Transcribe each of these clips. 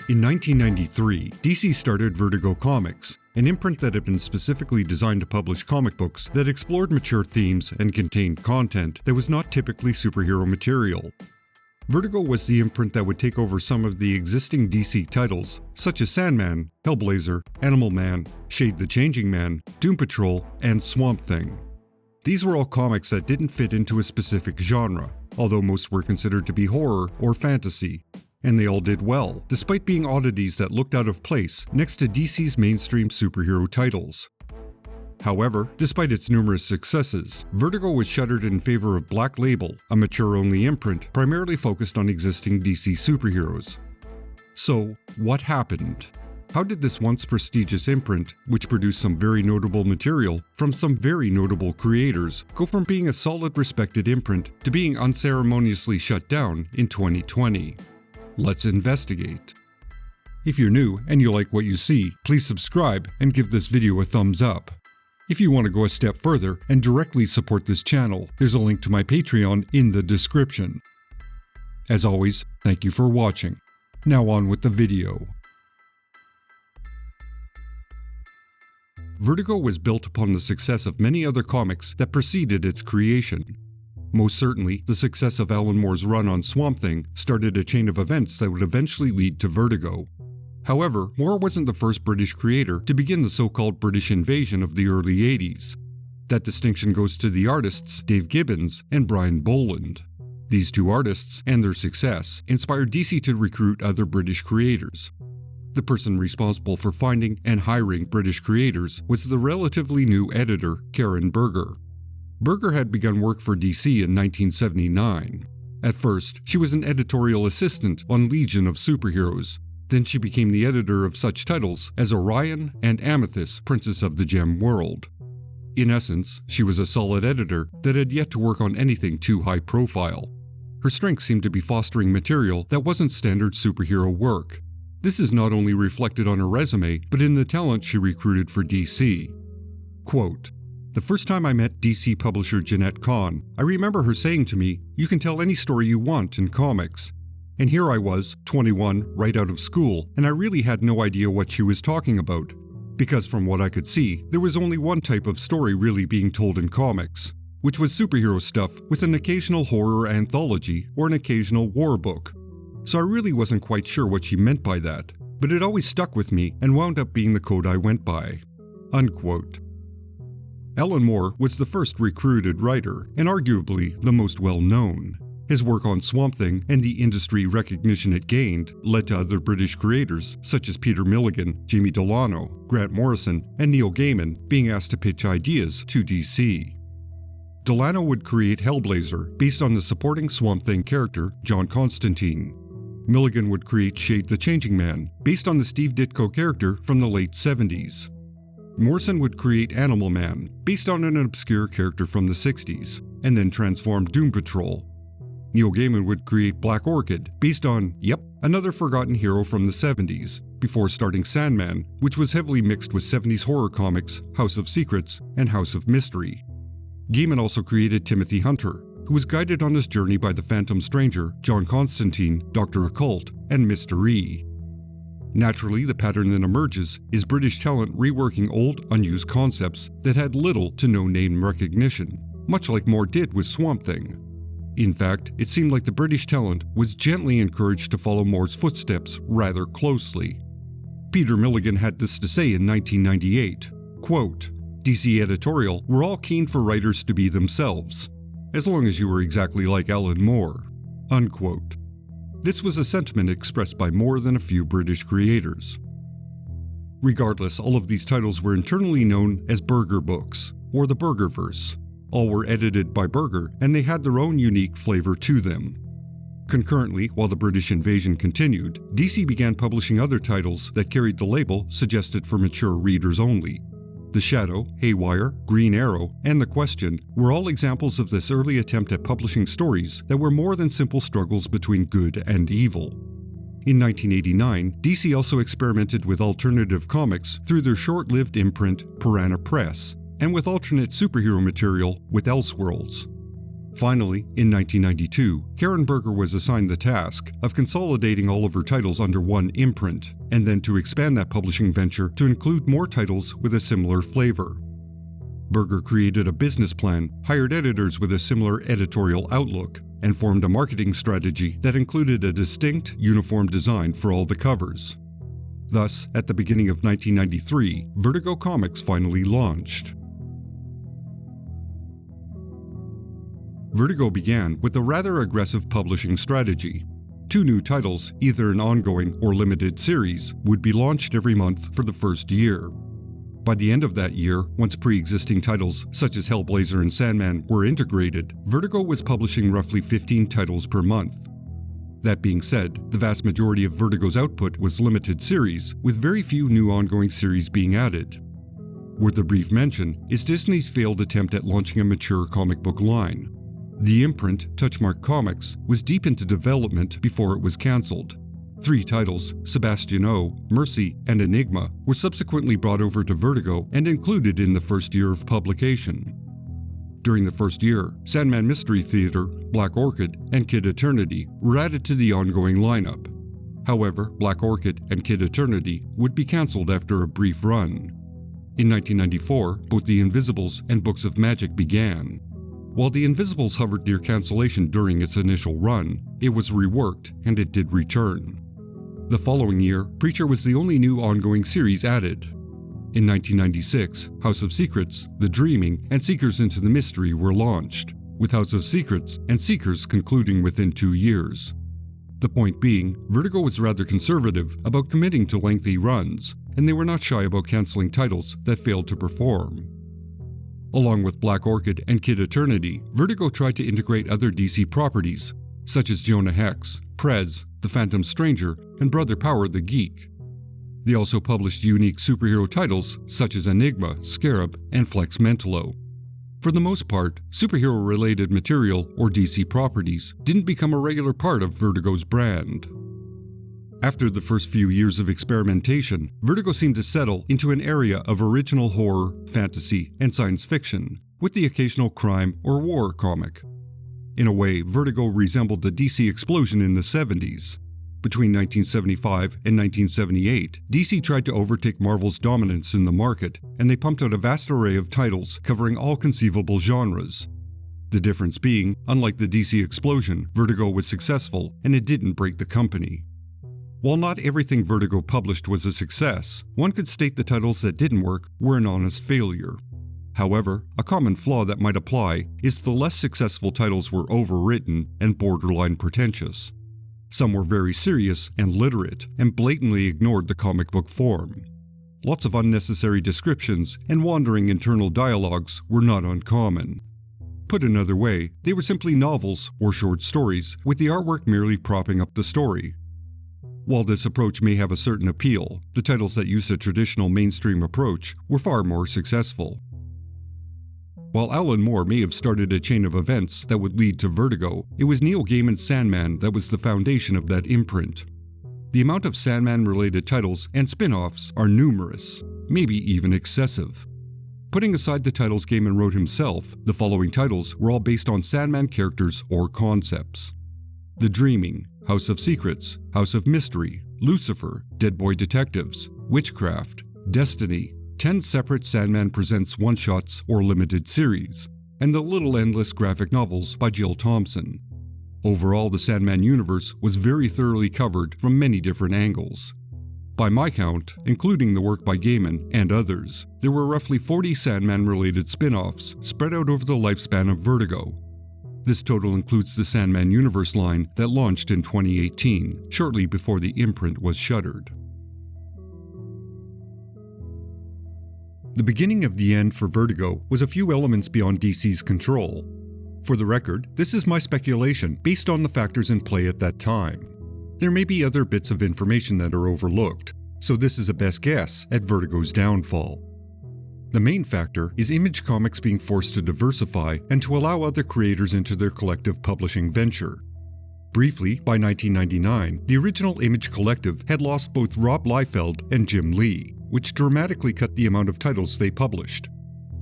In 1993, DC started Vertigo Comics, an imprint that had been specifically designed to publish comic books that explored mature themes and contained content that was not typically superhero material. Vertigo was the imprint that would take over some of the existing DC titles, such as Sandman, Hellblazer, Animal Man, Shade the Changing Man, Doom Patrol, and Swamp Thing. These were all comics that didn't fit into a specific genre, although most were considered to be horror or fantasy. And they all did well, despite being oddities that looked out of place next to DC's mainstream superhero titles. However, despite its numerous successes, Vertigo was shuttered in favor of Black Label, a mature-only imprint primarily focused on existing DC superheroes. So, what happened? How did this once prestigious imprint, which produced some very notable material from some very notable creators, go from being a solid respected imprint to being unceremoniously shut down in 2020? Let's investigate. If you're new and you like what you see, please subscribe and give this video a thumbs up. If you want to go a step further and directly support this channel, there's a link to my Patreon in the description. As always, thank you for watching. Now on with the video. Vertigo was built upon the success of many other comics that preceded its creation. Most certainly, the success of Alan Moore's run on Swamp Thing started a chain of events that would eventually lead to Vertigo. However, Moore wasn't the first British creator to begin the so-called British invasion of the early 80s. That distinction goes to the artists Dave Gibbons and Brian Boland. These two artists, and their success, inspired DC to recruit other British creators. The person responsible for finding and hiring British creators was the relatively new editor, Karen Berger. Berger had begun work for DC in 1979. At first, she was an editorial assistant on Legion of Superheroes. Then she became the editor of such titles as Orion and Amethyst, Princess of the Gem World. In essence, she was a solid editor that had yet to work on anything too high profile. Her strength seemed to be fostering material that wasn't standard superhero work. This is not only reflected on her resume, but in the talent she recruited for DC. Quote, "The first time I met DC publisher Jeanette Kahn, I remember her saying to me, 'You can tell any story you want in comics.' And here I was, 21, right out of school, and I really had no idea what she was talking about. Because from what I could see, there was only one type of story really being told in comics, which was superhero stuff with an occasional horror anthology or an occasional war book. So I really wasn't quite sure what she meant by that, but it always stuck with me and wound up being the code I went by." Unquote. Alan Moore was the first recruited writer, and arguably the most well-known. His work on Swamp Thing and the industry recognition it gained led to other British creators such as Peter Milligan, Jamie Delano, Grant Morrison, and Neil Gaiman being asked to pitch ideas to DC. Delano would create Hellblazer based on the supporting Swamp Thing character John Constantine. Milligan would create Shade the Changing Man based on the Steve Ditko character from the late 70s. Morrison would create Animal Man, based on an obscure character from the 60s, and then transform Doom Patrol. Neil Gaiman would create Black Orchid, based on, another forgotten hero from the 70s, before starting Sandman, which was heavily mixed with 70s horror comics, House of Secrets, and House of Mystery. Gaiman also created Timothy Hunter, who was guided on his journey by the Phantom Stranger, John Constantine, Dr. Occult, and Mr. E. Naturally, the pattern that emerges is British talent reworking old, unused concepts that had little to no name recognition, much like Moore did with Swamp Thing. In fact, it seemed like the British talent was gently encouraged to follow Moore's footsteps rather closely. Peter Milligan had this to say in 1998, quote, "DC editorial were all keen for writers to be themselves, as long as you were exactly like Alan Moore." Unquote. This was a sentiment expressed by more than a few British creators. Regardless, all of these titles were internally known as Berger books, or the Bergerverse. All were edited by Berger, and they had their own unique flavor to them. Concurrently, while the British invasion continued, DC began publishing other titles that carried the label suggested for mature readers only. The Shadow, Haywire, Green Arrow, and The Question were all examples of this early attempt at publishing stories that were more than simple struggles between good and evil. In 1989, DC also experimented with alternative comics through their short-lived imprint Piranha Press, and with alternate superhero material with Elseworlds. Finally, in 1992, Karen Berger was assigned the task of consolidating all of her titles under one imprint, and then to expand that publishing venture to include more titles with a similar flavor. Berger created a business plan, hired editors with a similar editorial outlook, and formed a marketing strategy that included a distinct, uniform design for all the covers. Thus, at the beginning of 1993, Vertigo Comics finally launched. Vertigo began with a rather aggressive publishing strategy. 2 new titles, either an ongoing or limited series, would be launched every month for the first year. By the end of that year, once pre-existing titles such as Hellblazer and Sandman were integrated, Vertigo was publishing roughly 15 titles per month. That being said, the vast majority of Vertigo's output was limited series, with very few new ongoing series being added. Worth a brief mention is Disney's failed attempt at launching a mature comic book line. The imprint, TouchMark Comics, was deep into development before it was cancelled. 3 titles, Sebastian O, Mercy, and Enigma, were subsequently brought over to Vertigo and included in the first year of publication. During the first year, Sandman Mystery Theater, Black Orchid, and Kid Eternity were added to the ongoing lineup. However, Black Orchid and Kid Eternity would be cancelled after a brief run. In 1994, both The Invisibles and Books of Magic began. While The Invisibles hovered near cancellation during its initial run, it was reworked and it did return. The following year, Preacher was the only new ongoing series added. In 1996, House of Secrets, The Dreaming, and Seekers into the Mystery were launched, with House of Secrets and Seekers concluding within 2 years. The point being, Vertigo was rather conservative about committing to lengthy runs, and they were not shy about cancelling titles that failed to perform. Along with Black Orchid and Kid Eternity, Vertigo tried to integrate other DC properties, such as Jonah Hex, Prez, The Phantom Stranger, and Brother Power the Geek. They also published unique superhero titles such as Enigma, Scarab, and Flex Mentalo. For the most part, superhero-related material or DC properties didn't become a regular part of Vertigo's brand. After the first few years of experimentation, Vertigo seemed to settle into an area of original horror, fantasy, and science fiction, with the occasional crime or war comic. In a way, Vertigo resembled the DC explosion in the 70s. Between 1975 and 1978, DC tried to overtake Marvel's dominance in the market, and they pumped out a vast array of titles covering all conceivable genres. The difference being, unlike the DC explosion, Vertigo was successful, and it didn't break the company. While not everything Vertigo published was a success, one could state the titles that didn't work were an honest failure. However, a common flaw that might apply is the less successful titles were overwritten and borderline pretentious. Some were very serious and literate and blatantly ignored the comic book form. Lots of unnecessary descriptions and wandering internal dialogues were not uncommon. Put another way, they were simply novels or short stories with the artwork merely propping up the story. While this approach may have a certain appeal, the titles that used a traditional mainstream approach were far more successful. While Alan Moore may have started a chain of events that would lead to Vertigo, it was Neil Gaiman's Sandman that was the foundation of that imprint. The amount of Sandman-related titles and spin-offs are numerous, maybe even excessive. Putting aside the titles Gaiman wrote himself, the following titles were all based on Sandman characters or concepts: The Dreaming, House of Secrets, House of Mystery, Lucifer, Dead Boy Detectives, Witchcraft, Destiny, 10 separate Sandman Presents one-shots or limited series, and the Little Endless graphic novels by Jill Thompson. Overall, the Sandman universe was very thoroughly covered from many different angles. By my count, including the work by Gaiman and others, there were roughly 40 Sandman-related spin-offs spread out over the lifespan of Vertigo. This total includes the Sandman Universe line that launched in 2018, shortly before the imprint was shuttered. The beginning of the end for Vertigo was a few elements beyond DC's control. For the record, this is my speculation based on the factors in play at that time. There may be other bits of information that are overlooked, so this is a best guess at Vertigo's downfall. The main factor is Image Comics being forced to diversify and to allow other creators into their collective publishing venture. Briefly, by 1999, the original Image Collective had lost both Rob Liefeld and Jim Lee, which dramatically cut the amount of titles they published.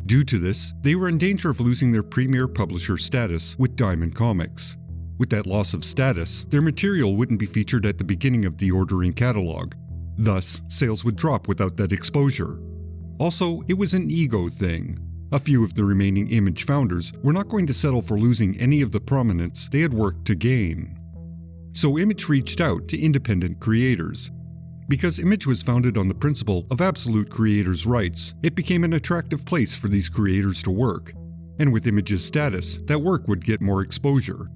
Due to this, they were in danger of losing their premier publisher status with Diamond Comics. With that loss of status, their material wouldn't be featured at the beginning of the ordering catalog. Thus, sales would drop without that exposure. Also, it was an ego thing. A few of the remaining Image founders were not going to settle for losing any of the prominence they had worked to gain. So Image reached out to independent creators. Because Image was founded on the principle of absolute creators' rights, it became an attractive place for these creators to work. And with Image's status, that work would get more exposure.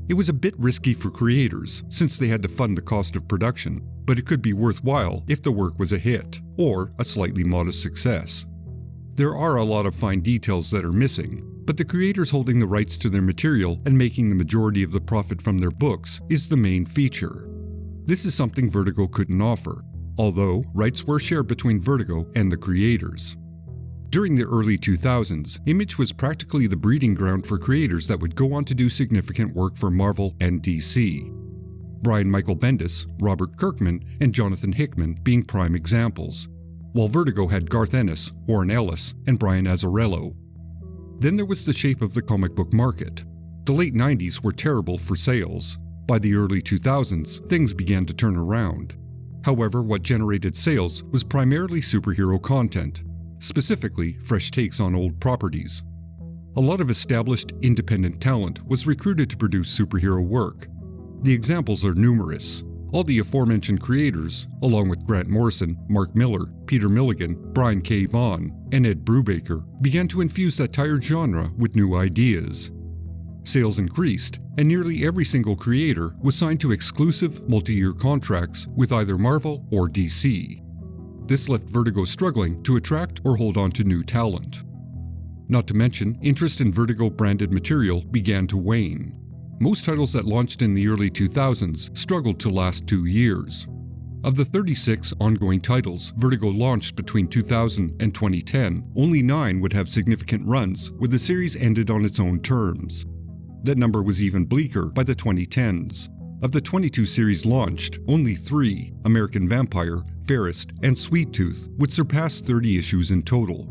It was a bit risky for creators, since they had to fund the cost of production, but it could be worthwhile if the work was a hit, or a slightly modest success. There are a lot of fine details that are missing, but the creators holding the rights to their material and making the majority of the profit from their books is the main feature. This is something Vertigo couldn't offer, although rights were shared between Vertigo and the creators. During the early 2000s, Image was practically the breeding ground for creators that would go on to do significant work for Marvel and DC. Brian Michael Bendis, Robert Kirkman, and Jonathan Hickman being prime examples, while Vertigo had Garth Ennis, Warren Ellis, and Brian Azzarello. Then there was the shape of the comic book market. The late 90s were terrible for sales. By the early 2000s, things began to turn around. However, what generated sales was primarily superhero content, specifically fresh takes on old properties. A lot of established, independent talent was recruited to produce superhero work. The examples are numerous. All the aforementioned creators, along with Grant Morrison, Mark Miller, Peter Milligan, Brian K. Vaughan, and Ed Brubaker, began to infuse that tired genre with new ideas. Sales increased, and nearly every single creator was signed to exclusive, multi-year contracts with either Marvel or DC. This left Vertigo struggling to attract or hold on to new talent. Not to mention, interest in Vertigo-branded material began to wane. Most titles that launched in the early 2000s struggled to last 2 years. Of the 36 ongoing titles Vertigo launched between 2000 and 2010, only 9 would have significant runs where the series ended on its own terms. That number was even bleaker by the 2010s. Of the 22 series launched, only 3, American Vampire, Fairest, and Sweet Tooth, would surpass 30 issues in total.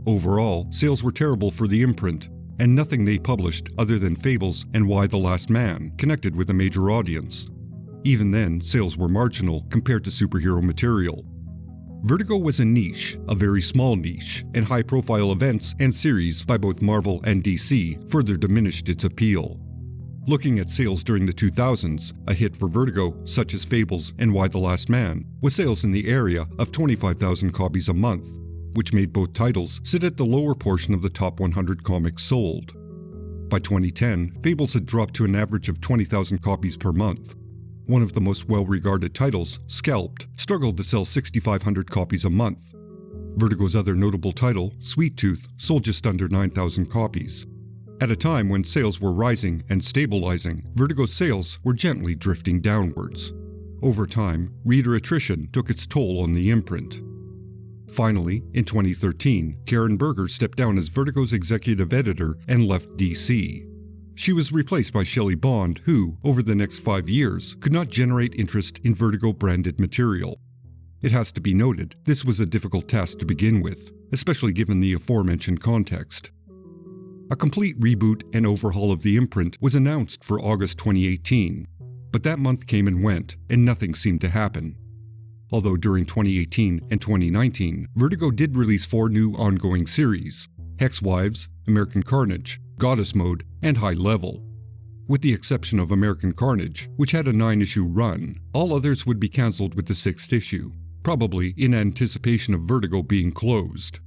Overall, sales were terrible for the imprint, and nothing they published other than Fables and Why the Last Man connected with a major audience. Even then, sales were marginal compared to superhero material. Vertigo was a niche, a very small niche, and high-profile events and series by both Marvel and DC further diminished its appeal. Looking at sales during the 2000s, a hit for Vertigo, such as Fables and Why the Last Man, was sales in the area of 25,000 copies a month, which made both titles sit at the lower portion of the top 100 comics sold. By 2010, Fables had dropped to an average of 20,000 copies per month. One of the most well-regarded titles, Scalped, struggled to sell 6,500 copies a month. Vertigo's other notable title, Sweet Tooth, sold just under 9,000 copies. At a time when sales were rising and stabilizing, Vertigo's sales were gently drifting downwards. Over time, reader attrition took its toll on the imprint. Finally, in 2013, Karen Berger stepped down as Vertigo's executive editor and left DC. She was replaced by Shelley Bond, who, over the next 5 years, could not generate interest in Vertigo-branded material. It has to be noted, this was a difficult task to begin with, especially given the aforementioned context. A complete reboot and overhaul of the imprint was announced for August 2018, but that month came and went, and nothing seemed to happen. Although during 2018 and 2019, Vertigo did release 4 new ongoing series: Hexwives, American Carnage, Goddess Mode, and High Level. With the exception of American Carnage, which had a 9-issue run, all others would be cancelled with the 6th issue, probably in anticipation of Vertigo being closed.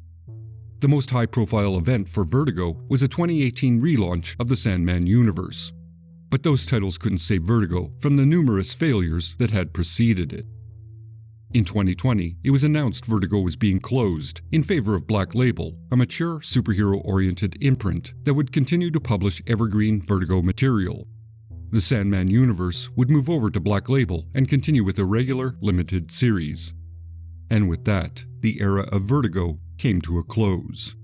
The most high-profile event for Vertigo was a 2018 relaunch of the Sandman universe. But those titles couldn't save Vertigo from the numerous failures that had preceded it. In 2020, it was announced Vertigo was being closed in favor of Black Label, a mature, superhero-oriented imprint that would continue to publish evergreen Vertigo material. The Sandman universe would move over to Black Label and continue with a regular, limited series. And with that, the era of Vertigo came to a close.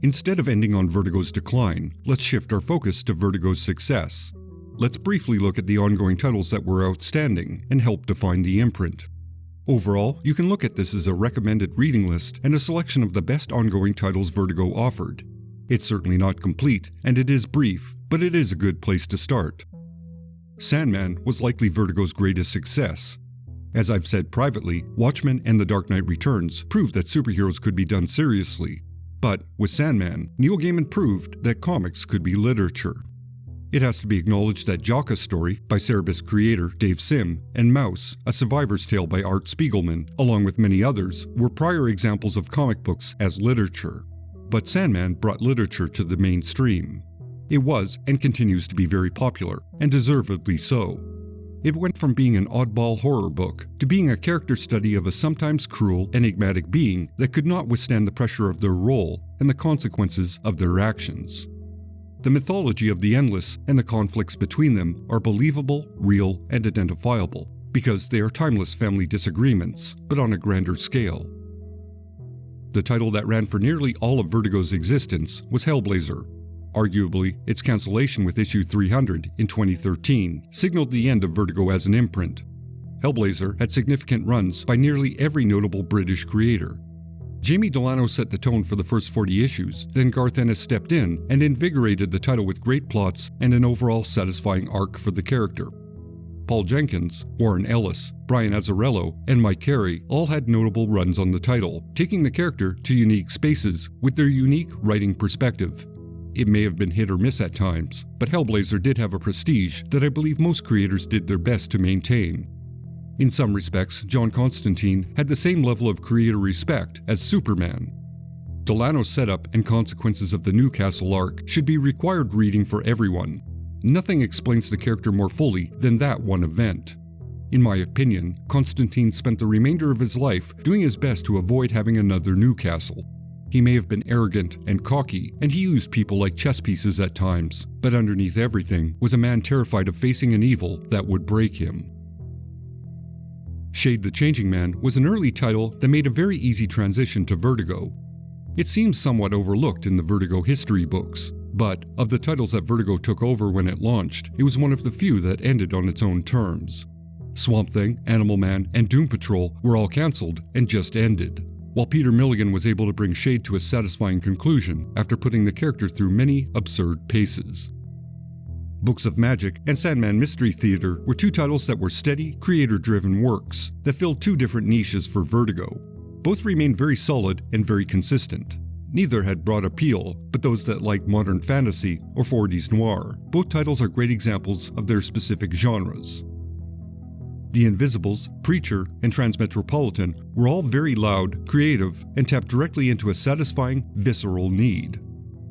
Instead of ending on Vertigo's decline, let's shift our focus to Vertigo's success. Let's briefly look at the ongoing titles that were outstanding and help define the imprint. Overall, you can look at this as a recommended reading list and a selection of the best ongoing titles Vertigo offered. It's certainly not complete, and it is brief, but it is a good place to start. Sandman was likely Vertigo's greatest success. As I've said privately, Watchmen and The Dark Knight Returns proved that superheroes could be done seriously. But with Sandman, Neil Gaiman proved that comics could be literature. It has to be acknowledged that Jaka's story, by Cerebus creator Dave Sim, and Mouse, A Survivor's Tale by Art Spiegelman, along with many others, were prior examples of comic books as literature. But Sandman brought literature to the mainstream. It was, and continues to be, very popular, and deservedly so. It went from being an oddball horror book to being a character study of a sometimes cruel, enigmatic being that could not withstand the pressure of their role and the consequences of their actions. The mythology of the Endless and the conflicts between them are believable, real, and identifiable, because they are timeless family disagreements, but on a grander scale. The title that ran for nearly all of Vertigo's existence was Hellblazer. Arguably, its cancellation with issue 300 in 2013 signaled the end of Vertigo as an imprint. Hellblazer had significant runs by nearly every notable British creator. Jamie Delano set the tone for the first 40 issues, then Garth Ennis stepped in and invigorated the title with great plots and an overall satisfying arc for the character. Paul Jenkins, Warren Ellis, Brian Azzarello, and Mike Carey all had notable runs on the title, taking the character to unique spaces with their unique writing perspective. It may have been hit or miss at times, but Hellblazer did have a prestige that I believe most creators did their best to maintain. In some respects, John Constantine had the same level of creator respect as Superman. Delano's setup and consequences of the Newcastle arc should be required reading for everyone. Nothing explains the character more fully than that one event. In my opinion, Constantine spent the remainder of his life doing his best to avoid having another Newcastle. He may have been arrogant and cocky, and he used people like chess pieces at times, but underneath everything was a man terrified of facing an evil that would break him. Shade the Changing Man was an early title that made a very easy transition to Vertigo. It seems somewhat overlooked in the Vertigo history books, but of the titles that Vertigo took over when it launched, it was one of the few that ended on its own terms. Swamp Thing, Animal Man, and Doom Patrol were all cancelled and just ended, while Peter Milligan was able to bring Shade to a satisfying conclusion after putting the character through many absurd paces. Books of Magic and Sandman Mystery Theater were two titles that were steady, creator-driven works that filled two different niches for Vertigo. Both remained very solid and very consistent. Neither had broad appeal, but those that liked modern fantasy or 40s noir. Both titles are great examples of their specific genres. The Invisibles, Preacher, and Transmetropolitan were all very loud, creative, and tapped directly into a satisfying, visceral need.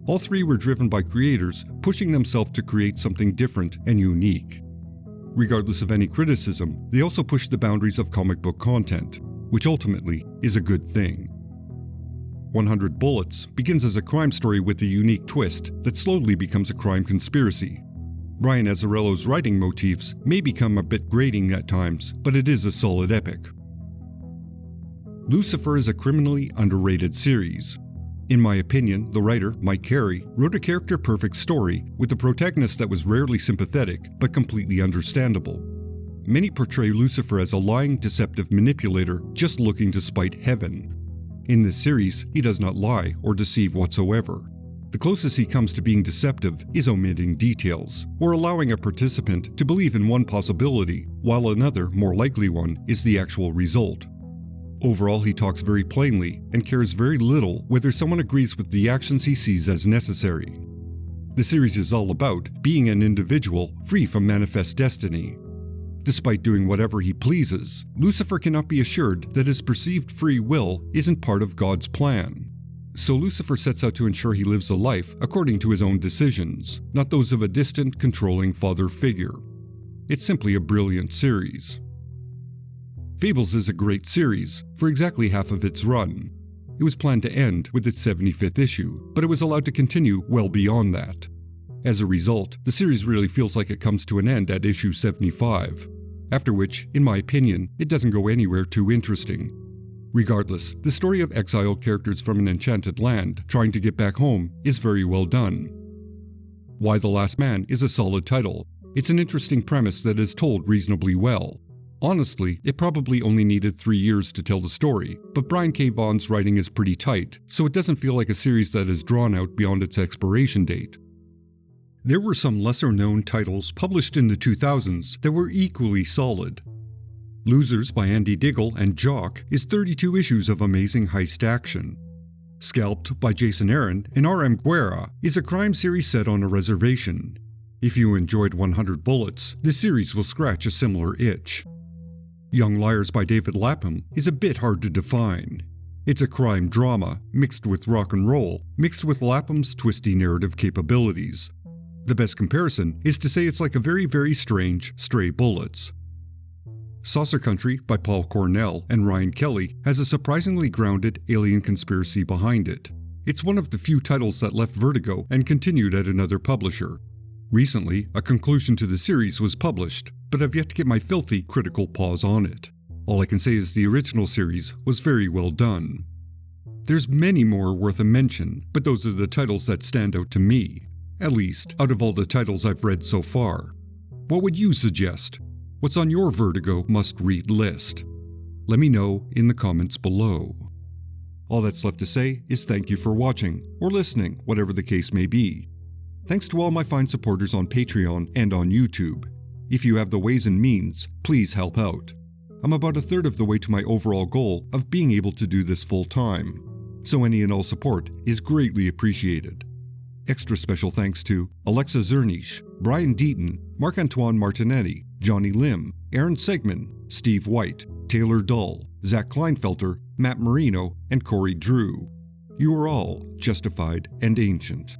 All three were driven by creators pushing themselves to create something different and unique. Regardless of any criticism, they also pushed the boundaries of comic book content, which ultimately is a good thing. 100 Bullets begins as a crime story with a unique twist that slowly becomes a crime conspiracy. Brian Azzarello's writing motifs may become a bit grating at times, but it is a solid epic. Lucifer is a criminally underrated series. In my opinion, the writer, Mike Carey, wrote a character-perfect story with a protagonist that was rarely sympathetic but completely understandable. Many portray Lucifer as a lying, deceptive manipulator just looking to spite heaven. In this series, he does not lie or deceive whatsoever. The closest he comes to being deceptive is omitting details, or allowing a participant to believe in one possibility, while another, more likely one, is the actual result. Overall, he talks very plainly and cares very little whether someone agrees with the actions he sees as necessary. The series is all about being an individual free from manifest destiny. Despite doing whatever he pleases, Lucifer cannot be assured that his perceived free will isn't part of God's plan. So Lucifer sets out to ensure he lives a life according to his own decisions, not those of a distant, controlling father figure. It's simply a brilliant series. Fables is a great series, for exactly half of its run. It was planned to end with its 75th issue, but it was allowed to continue well beyond that. As a result, the series really feels like it comes to an end at issue 75, after which, in my opinion, it doesn't go anywhere too interesting. Regardless, the story of exiled characters from an enchanted land trying to get back home is very well done. Why the Last Man is a solid title. It's an interesting premise that is told reasonably well. Honestly, it probably only needed 3 years to tell the story, but Brian K. Vaughan's writing is pretty tight, so it doesn't feel like a series that is drawn out beyond its expiration date. There were some lesser-known titles published in the 2000s that were equally solid. Losers by Andy Diggle and Jock is 32 issues of amazing heist action. Scalped by Jason Aaron and R.M. Guerra is a crime series set on a reservation. If you enjoyed 100 Bullets, the series will scratch a similar itch. Young Liars by David Lapham is a bit hard to define. It's a crime drama mixed with rock and roll, mixed with Lapham's twisty narrative capabilities. The best comparison is to say it's like a very, very strange Stray Bullets. Saucer Country by Paul Cornell and Ryan Kelly has a surprisingly grounded alien conspiracy behind it. It's one of the few titles that left Vertigo and continued at another publisher. Recently, a conclusion to the series was published, but I've yet to get my filthy critical paws on it. All I can say is the original series was very well done. There's many more worth a mention, but those are the titles that stand out to me, at least out of all the titles I've read so far. What would you suggest? What's on your Vertigo must-read list? Let me know in the comments below. All that's left to say is thank you for watching, or listening, whatever the case may be. Thanks to all my fine supporters on Patreon and on YouTube. If you have the ways and means, please help out. I'm about a third of the way to my overall goal of being able to do this full time, so any and all support is greatly appreciated. Extra special thanks to Alexa Zernish, Brian Deaton, Marc-Antoine Martinetti, Johnny Lim, Aaron Segman, Steve White, Taylor Dull, Zach Kleinfelter, Matt Marino, and Corey Drew. You are all justified and ancient.